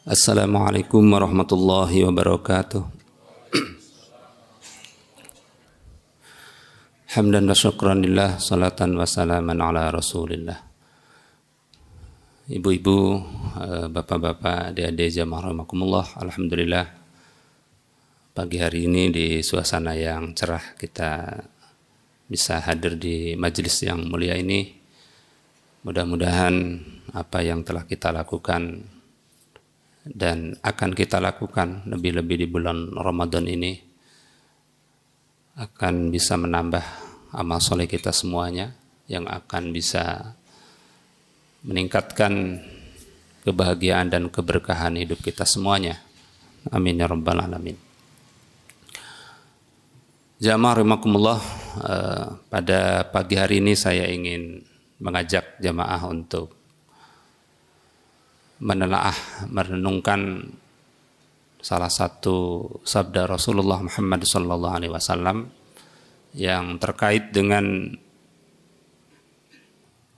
Assalamualaikum warahmatullahi wabarakatuh. Hamdan wa syukran lillah, salatan wa salaman ala rasulillah. Ibu-ibu, bapak-bapak, adik-adik jamaah rahimakumullah. Alhamdulillah, pagi hari ini di suasana yang cerah kita bisa hadir di majelis yang mulia ini. Mudah-mudahan apa yang telah kita lakukan dan akan kita lakukan lebih-lebih di bulan Ramadan ini akan bisa menambah amal soleh kita semuanya, yang akan bisa meningkatkan kebahagiaan dan keberkahan hidup kita semuanya. Amin ya rabbal alamin. Jamaah rahimakumullah, pada pagi hari ini saya ingin mengajak jamaah untuk menelaah, merenungkan salah satu sabda Rasulullah Muhammad SAW yang terkait dengan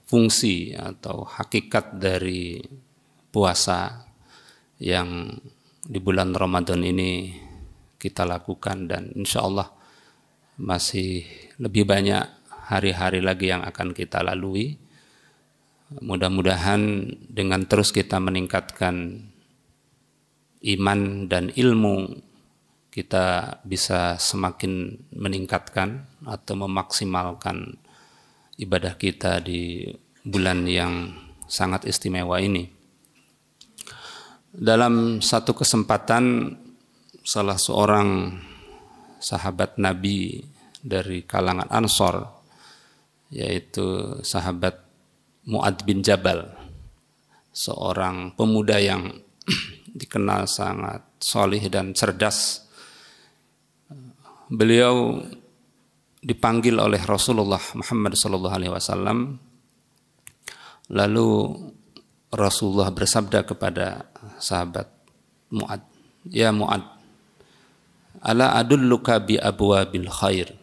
fungsi atau hakikat dari puasa yang di bulan Ramadan ini kita lakukan, dan insya Allah masih lebih banyak hari-hari lagi yang akan kita lalui. Mudah-mudahan dengan terus kita meningkatkan iman dan ilmu, kita bisa semakin meningkatkan atau memaksimalkan ibadah kita di bulan yang sangat istimewa ini. Dalam satu kesempatan, salah seorang sahabat Nabi dari kalangan Ansor, yaitu sahabat Mu'ad bin Jabal, seorang pemuda yang dikenal sangat solih dan cerdas. Beliau dipanggil oleh Rasulullah Muhammad SAW, lalu Rasulullah bersabda kepada sahabat Mu'ad, "Ya Mu'ad, ala adulluka bi abwabil khair,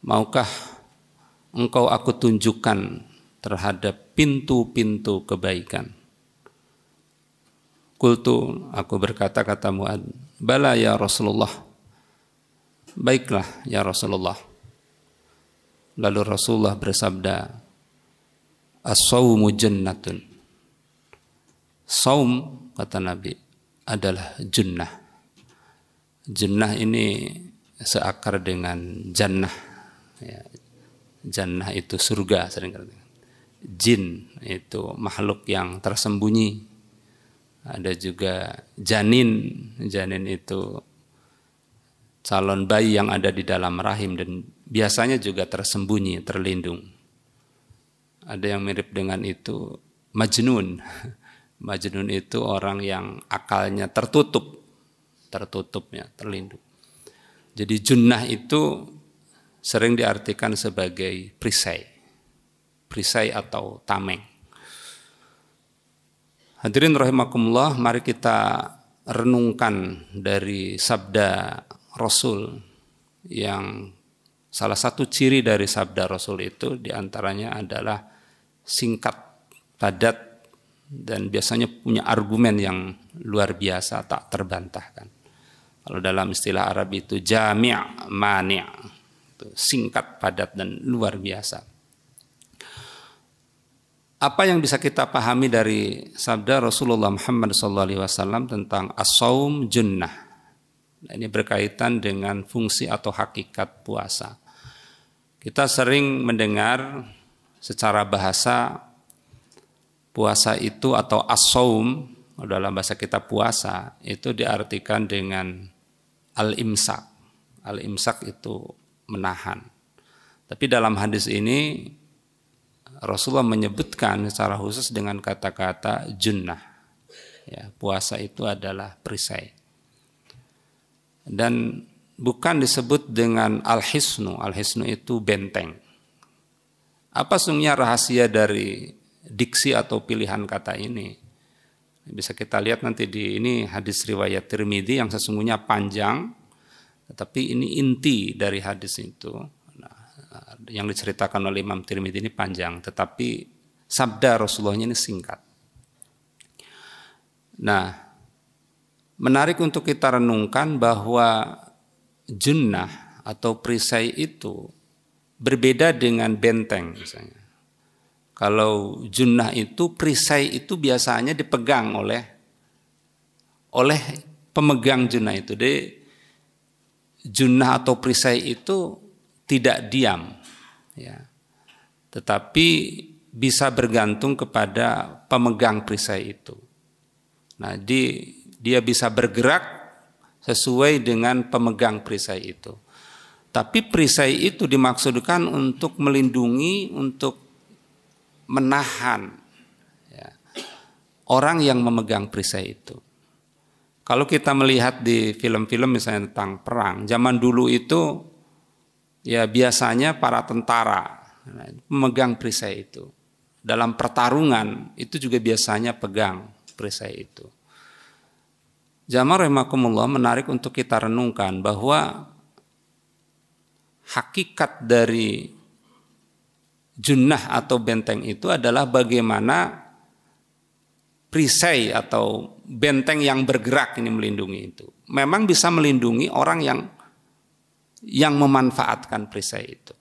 maukah engkau aku tunjukkan terhadap pintu-pintu kebaikan?" Qultu, aku berkata, kata Mu'ad, "Bala ya Rasulullah." Baiklah ya Rasulullah. Lalu Rasulullah bersabda, "As-sawmu jannatun." Saum, kata Nabi, adalah junnah. Junnah ini seakar dengan jannah. Ya, jannah itu surga, sering kata. Jin itu makhluk yang tersembunyi. Ada juga janin. Janin itu calon bayi yang ada di dalam rahim dan biasanya juga tersembunyi, terlindung. Ada yang mirip dengan itu majnun. Majnun itu orang yang akalnya tertutupnya, terlindung. Jadi junnah itu sering diartikan sebagai perisai atau tameng. Hadirin rahimakumullah, mari kita renungkan dari sabda Rasul, yang salah satu ciri dari sabda Rasul itu diantaranya adalah singkat, padat, dan biasanya punya argumen yang luar biasa, tak terbantahkan. Kalau dalam istilah Arab itu jami' mani', singkat, padat, dan luar biasa. Apa yang bisa kita pahami dari sabda Rasulullah Muhammad SAW tentang as-saum junnah? Ini berkaitan dengan fungsi atau hakikat puasa. Kita sering mendengar secara bahasa puasa itu atau as-saum, dalam bahasa kita puasa, itu diartikan dengan al-imsak. Al-imsak itu menahan. Tapi dalam hadis ini Rasulullah menyebutkan secara khusus dengan kata-kata junnah. Ya, puasa itu adalah perisai. Dan bukan disebut dengan al-hisnu. Al-hisnu itu benteng. Apa sesungguhnya rahasia dari diksi atau pilihan kata ini? Bisa kita lihat nanti di ini hadis riwayat Tirmidzi yang sesungguhnya panjang, tetapi ini inti dari hadis itu. Yang diceritakan oleh Imam Tirmidzi ini panjang, tetapi sabda Rasulullah ini singkat. Nah, menarik untuk kita renungkan bahwa junnah atau perisai itu berbeda dengan benteng misalnya. Kalau junnah itu, perisai itu biasanya dipegang oleh pemegang junnah itu. Jadi junnah atau perisai itu tidak diam, ya, tetapi bisa bergantung kepada pemegang perisai itu. Nah, dia bisa bergerak sesuai dengan pemegang perisai itu. Tapi perisai itu dimaksudkan untuk melindungi, untuk menahan, ya, orang yang memegang perisai itu. Kalau kita melihat di film-film misalnya tentang perang, zaman dulu itu ya biasanya para tentara memegang perisai itu. Dalam pertarungan itu juga biasanya pegang perisai itu. Jamaah rahimakumullah, menarik untuk kita renungkan bahwa hakikat dari junnah atau benteng itu adalah bagaimana perisai atau benteng yang bergerak ini melindungi itu. Memang bisa melindungi orang yang memanfaatkan perisai itu.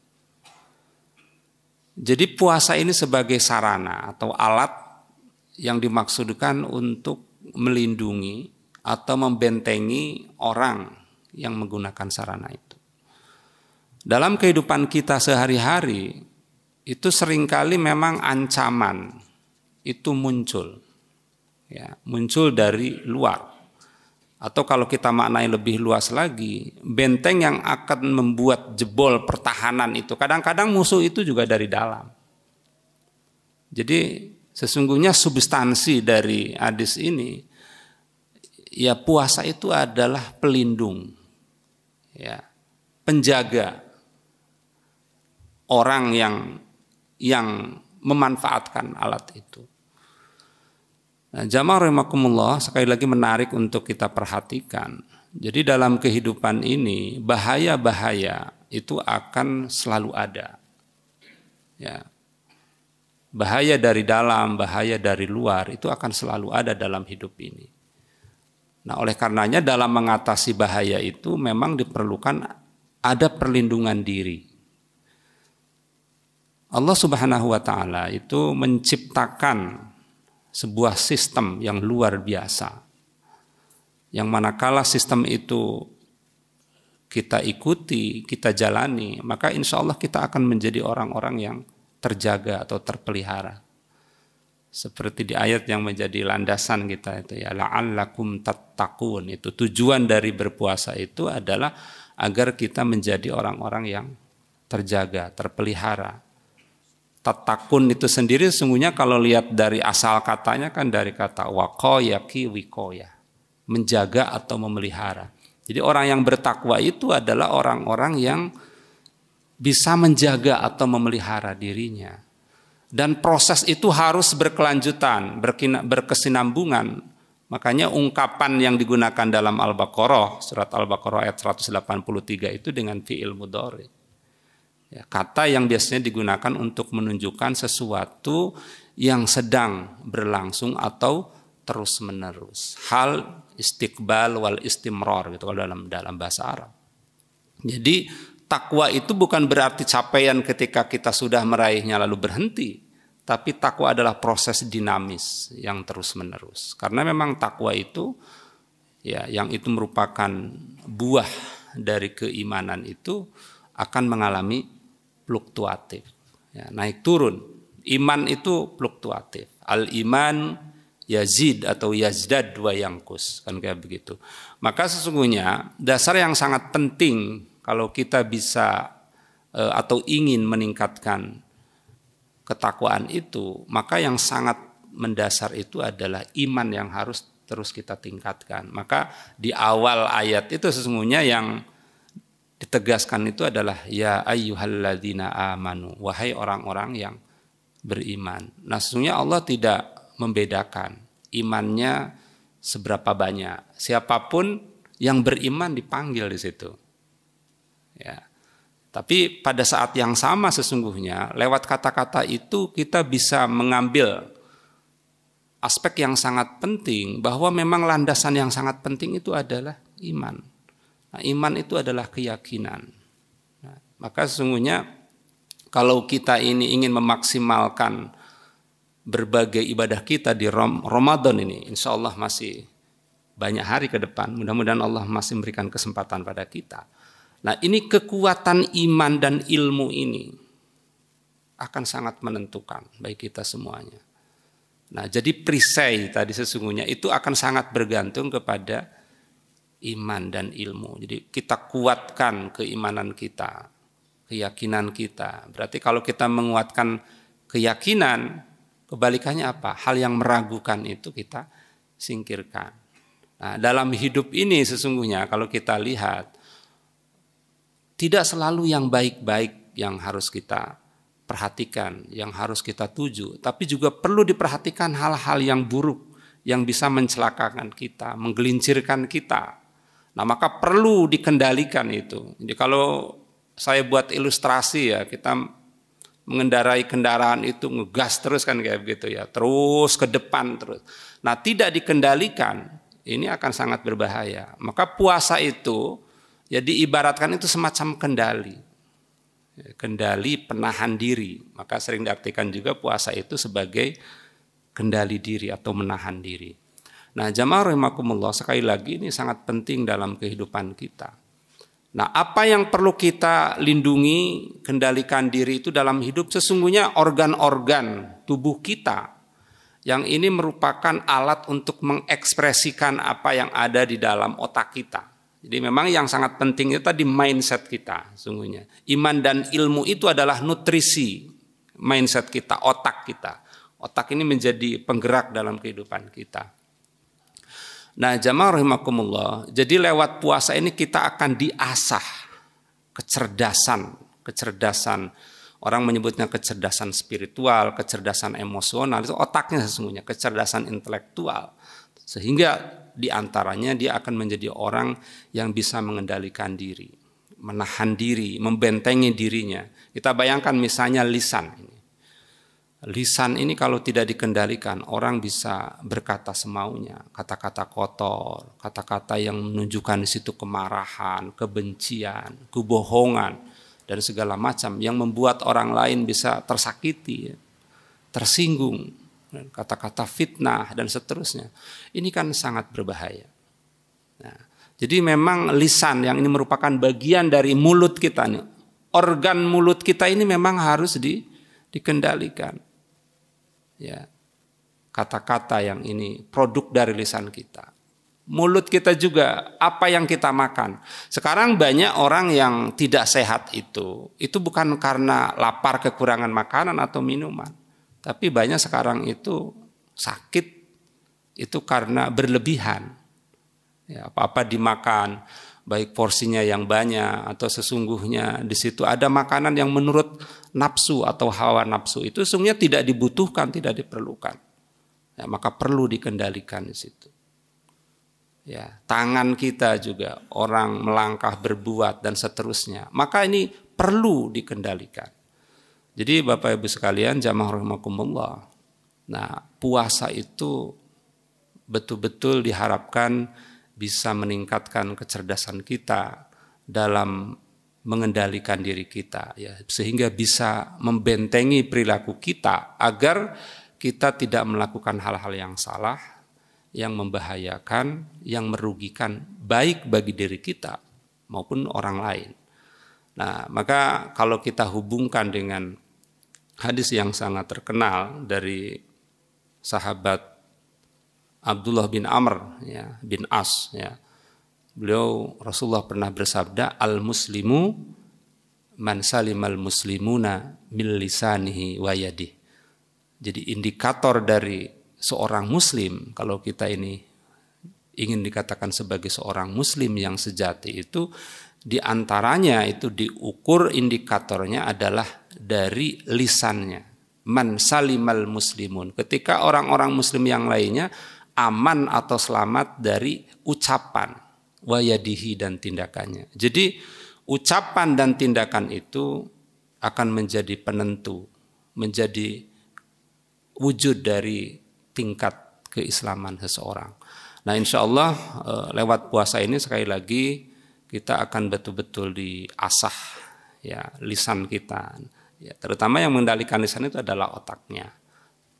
Jadi puasa ini sebagai sarana atau alat yang dimaksudkan untuk melindungi atau membentengi orang yang menggunakan sarana itu. Dalam kehidupan kita sehari-hari itu seringkali memang ancaman itu muncul. Ya, muncul dari luar. Atau kalau kita maknai lebih luas lagi, benteng yang akan membuat jebol pertahanan itu, kadang-kadang musuh itu juga dari dalam. Jadi sesungguhnya substansi dari hadis ini, ya puasa itu adalah pelindung, ya, penjaga orang yang memanfaatkan alat itu. Nah, jamaah rahimakumullah, sekali lagi menarik untuk kita perhatikan. Jadi dalam kehidupan ini bahaya-bahaya itu akan selalu ada. Ya. Bahaya dari dalam, bahaya dari luar itu akan selalu ada dalam hidup ini. Nah, oleh karenanya dalam mengatasi bahaya itu memang diperlukan ada perlindungan diri. Allah Subhanahu wa taala itu menciptakan sebuah sistem yang luar biasa, yang manakala sistem itu kita ikuti, kita jalani, maka insya Allah kita akan menjadi orang-orang yang terjaga atau terpelihara. Seperti di ayat yang menjadi landasan kita itu, ya la'allakum tattaqun, itu tujuan dari berpuasa itu adalah agar kita menjadi orang-orang yang terjaga, terpelihara. Tatakun itu sendiri sesungguhnya kalau lihat dari asal katanya kan dari kata waqayaki wikoya, menjaga atau memelihara. Jadi orang yang bertakwa itu adalah orang-orang yang bisa menjaga atau memelihara dirinya. Dan proses itu harus berkelanjutan, berkesinambungan. Makanya ungkapan yang digunakan dalam Al-Baqarah, surat Al-Baqarah ayat 183 itu dengan fi'il mudhari. Ya, kata yang biasanya digunakan untuk menunjukkan sesuatu yang sedang berlangsung atau terus menerus. Hal istiqbal wal istimrar gitu kalau dalam bahasa Arab. Jadi takwa itu bukan berarti capaian ketika kita sudah meraihnya lalu berhenti, tapi takwa adalah proses dinamis yang terus menerus. Karena memang takwa itu ya yang itu merupakan buah dari keimanan itu akan mengalami fluktuatif, ya, naik turun. Iman itu fluktuatif. Al-iman yazid atau yazdad wa yangkus, kan kayak begitu. Maka sesungguhnya dasar yang sangat penting kalau kita bisa atau ingin meningkatkan ketakwaan itu, maka yang sangat mendasar itu adalah iman yang harus terus kita tingkatkan. Maka di awal ayat itu sesungguhnya yang ditegaskan itu adalah ya ayyuhalladzina amanu, wahai orang-orang yang beriman. Nah, sesungguhnya Allah tidak membedakan imannya seberapa banyak. Siapapun yang beriman dipanggil di situ. Ya. Tapi pada saat yang sama sesungguhnya lewat kata-kata itu kita bisa mengambil aspek yang sangat penting bahwa memang landasan yang sangat penting itu adalah iman. Nah, iman itu adalah keyakinan. Nah, maka sesungguhnya kalau kita ini ingin memaksimalkan berbagai ibadah kita di Ramadan ini, insya Allah masih banyak hari ke depan, mudah-mudahan Allah masih memberikan kesempatan pada kita. Nah, ini kekuatan iman dan ilmu ini akan sangat menentukan bagi kita semuanya. Nah, jadi perisai tadi sesungguhnya itu akan sangat bergantung kepada iman dan ilmu. Jadi kita kuatkan keimanan kita, keyakinan kita. Berarti kalau kita menguatkan keyakinan, kebalikannya apa? Hal yang meragukan itu kita singkirkan. Nah, dalam hidup ini sesungguhnya kalau kita lihat, tidak selalu yang baik-baik yang harus kita perhatikan, yang harus kita tuju. Tapi juga perlu diperhatikan hal-hal yang buruk, yang bisa mencelakakan kita, menggelincirkan kita. Nah, maka perlu dikendalikan itu. Jadi kalau saya buat ilustrasi ya, kita mengendarai kendaraan itu ngegas terus kan kayak begitu ya, terus ke depan terus. Nah, tidak dikendalikan, ini akan sangat berbahaya. Maka puasa itu ya diibaratkan itu semacam kendali. Kendali penahan diri. Maka sering diartikan juga puasa itu sebagai kendali diri atau menahan diri. Nah, jamaah rahimakumullah, sekali lagi ini sangat penting dalam kehidupan kita. Nah, apa yang perlu kita lindungi, kendalikan diri itu dalam hidup, sesungguhnya organ-organ tubuh kita yang ini merupakan alat untuk mengekspresikan apa yang ada di dalam otak kita. Jadi memang yang sangat penting itu tadi mindset kita sesungguhnya. Iman dan ilmu itu adalah nutrisi mindset kita, otak kita. Otak ini menjadi penggerak dalam kehidupan kita. Nah, jamaah rahimakumullah, jadi lewat puasa ini kita akan diasah kecerdasan. Orang menyebutnya kecerdasan spiritual, kecerdasan emosional, itu otaknya sesungguhnya, kecerdasan intelektual. Sehingga diantaranya dia akan menjadi orang yang bisa mengendalikan diri, menahan diri, membentengi dirinya. Kita bayangkan misalnya lisan ini. Lisan ini kalau tidak dikendalikan, orang bisa berkata semaunya, kata-kata kotor, kata-kata yang menunjukkan di situ kemarahan, kebencian, kebohongan, dan segala macam yang membuat orang lain bisa tersakiti, tersinggung, kata-kata fitnah dan seterusnya. Ini kan sangat berbahaya. Nah, jadi memang lisan yang ini merupakan bagian dari mulut kita nih. Organ mulut kita ini memang harus dikendalikan. Ya, kata-kata yang ini produk dari lisan kita. Mulut kita juga, apa yang kita makan. Sekarang banyak orang yang tidak sehat itu bukan karena lapar kekurangan makanan atau minuman. Tapi banyak sekarang itu sakit itu karena berlebihan. Ya, apa-apa dimakan, baik porsinya yang banyak atau sesungguhnya di situ ada makanan yang menurut nafsu atau hawa nafsu itu sesungguhnya tidak dibutuhkan, tidak diperlukan. Ya, maka perlu dikendalikan di situ. Ya, tangan kita juga orang melangkah berbuat dan seterusnya. Maka ini perlu dikendalikan. Jadi Bapak Ibu sekalian, jamaah rahimakumullah. Nah, puasa itu betul-betul diharapkan bisa meningkatkan kecerdasan kita dalam mengendalikan diri kita, ya, sehingga bisa membentengi perilaku kita agar kita tidak melakukan hal-hal yang salah, yang membahayakan, yang merugikan baik bagi diri kita maupun orang lain. Nah, maka kalau kita hubungkan dengan hadis yang sangat terkenal dari sahabat Abdullah bin Amr ya, bin As ya. Beliau Rasulullah pernah bersabda, al-muslimu man salimal muslimuna min lisanihi wa yadihi. Jadi indikator dari seorang muslim, kalau kita ini ingin dikatakan sebagai seorang muslim yang sejati itu, diantaranya itu diukur indikatornya adalah dari lisannya. Man salimal muslimun. Ketika orang-orang muslim yang lainnya aman atau selamat dari ucapan, wayadihi dan tindakannya. Jadi ucapan dan tindakan itu akan menjadi penentu, menjadi wujud dari tingkat keislaman seseorang. Nah, insya Allah lewat puasa ini sekali lagi kita akan betul-betul diasah ya lisan kita. Ya, terutama yang mengendalikan lisan itu adalah otaknya,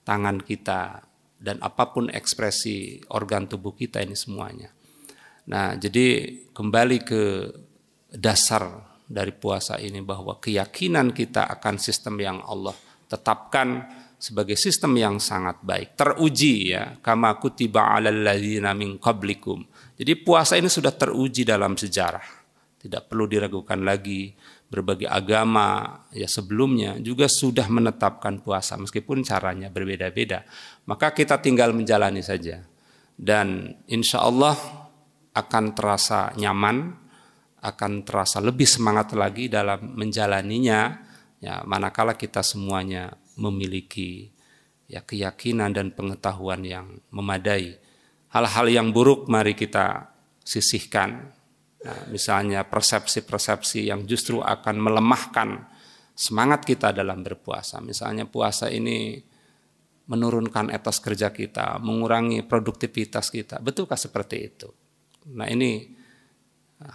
tangan kita, dan apapun ekspresi organ tubuh kita ini semuanya. Nah, jadi kembali ke dasar dari puasa ini bahwa keyakinan kita akan sistem yang Allah tetapkan sebagai sistem yang sangat baik, teruji ya, kama kutiba 'alal ladzina min qablikum. Jadi puasa ini sudah teruji dalam sejarah. Tidak perlu diragukan lagi. Berbagai agama ya sebelumnya juga sudah menetapkan puasa meskipun caranya berbeda-beda. Maka kita tinggal menjalani saja. Dan insya Allah akan terasa nyaman, akan terasa lebih semangat lagi dalam menjalaninya ya, manakala kita semuanya memiliki ya keyakinan dan pengetahuan yang memadai. Hal-hal yang buruk mari kita sisihkan. Nah, misalnya persepsi-persepsi yang justru akan melemahkan semangat kita dalam berpuasa. Misalnya puasa ini menurunkan etos kerja kita, mengurangi produktivitas kita. Betulkah seperti itu? Nah, ini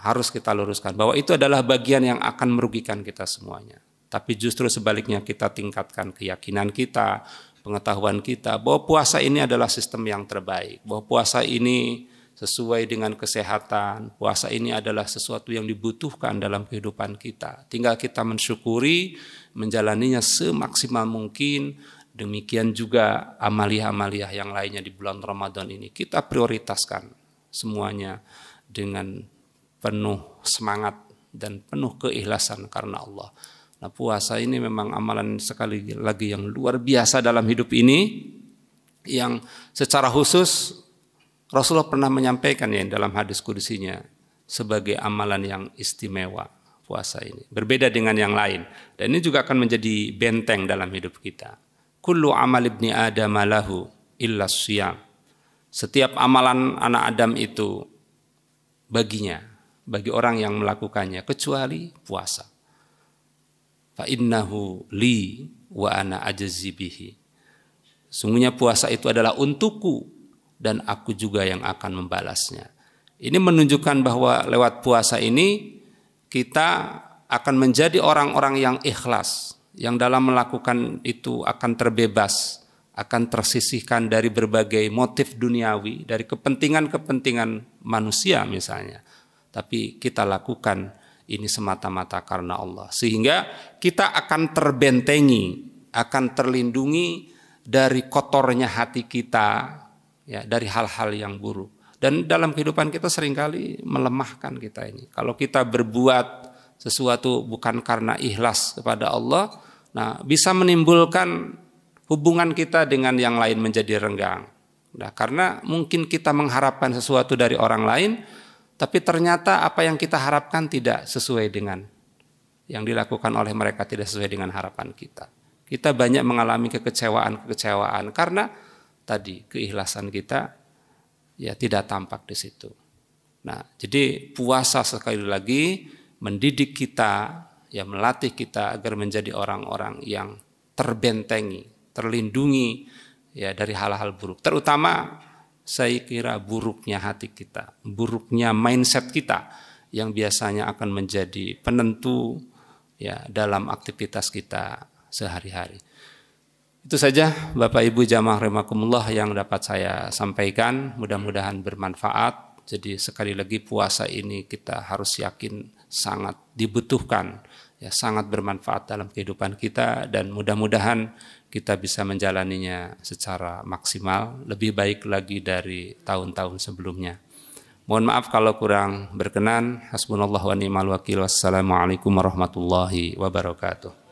harus kita luruskan bahwa itu adalah bagian yang akan merugikan kita semuanya. Tapi justru sebaliknya kita tingkatkan keyakinan kita, pengetahuan kita bahwa puasa ini adalah sistem yang terbaik, bahwa puasa ini sesuai dengan kesehatan, puasa ini adalah sesuatu yang dibutuhkan dalam kehidupan kita. Tinggal kita mensyukuri, menjalaninya semaksimal mungkin. Demikian juga amaliyah-amaliyah yang lainnya di bulan Ramadan ini. Kita prioritaskan semuanya dengan penuh semangat dan penuh keikhlasan karena Allah. Nah, puasa ini memang amalan sekali lagi yang luar biasa dalam hidup ini, yang secara khusus Rasulullah pernah menyampaikan ya dalam hadis kudusinya sebagai amalan yang istimewa puasa ini. Berbeda dengan yang lain. Dan ini juga akan menjadi benteng dalam hidup kita. Kullu amal ibni Adam lahu illa siyam. Setiap amalan anak Adam itu baginya, bagi orang yang melakukannya, kecuali puasa. Fa innahu li wa ana ajzi bihi. Sungguhnya puasa itu adalah untukku dan aku juga yang akan membalasnya. Ini menunjukkan bahwa lewat puasa ini kita akan menjadi orang-orang yang ikhlas, yang dalam melakukan itu akan terbebas, akan tersisihkan dari berbagai motif duniawi, dari kepentingan-kepentingan manusia misalnya. Tapi kita lakukan ini semata-mata karena Allah. Sehingga kita akan terbentengi, akan terlindungi dari kotornya hati kita, ya, dari hal-hal yang buruk. Dan dalam kehidupan kita seringkali melemahkan kita ini. Kalau kita berbuat sesuatu bukan karena ikhlas kepada Allah, nah bisa menimbulkan hubungan kita dengan yang lain menjadi renggang. Nah, karena mungkin kita mengharapkan sesuatu dari orang lain, tapi ternyata apa yang kita harapkan tidak sesuai dengan yang dilakukan oleh mereka, tidak sesuai dengan harapan kita. Kita banyak mengalami kekecewaan karena tadi keikhlasan kita ya tidak tampak di situ. Nah, jadi puasa sekali lagi mendidik kita, ya melatih kita agar menjadi orang-orang yang terbentengi, terlindungi ya dari hal-hal buruk. Terutama saya kira buruknya hati kita, buruknya mindset kita yang biasanya akan menjadi penentu ya dalam aktivitas kita sehari-hari. Itu saja Bapak Ibu jamaah rahimakumullah yang dapat saya sampaikan, mudah-mudahan bermanfaat. Jadi sekali lagi puasa ini kita harus yakin sangat dibutuhkan, ya sangat bermanfaat dalam kehidupan kita, dan mudah-mudahan kita bisa menjalaninya secara maksimal, lebih baik lagi dari tahun-tahun sebelumnya. Mohon maaf kalau kurang berkenan. Hasbunallah wa ni'mal wakil. Wassalamualaikum warahmatullahi wabarakatuh.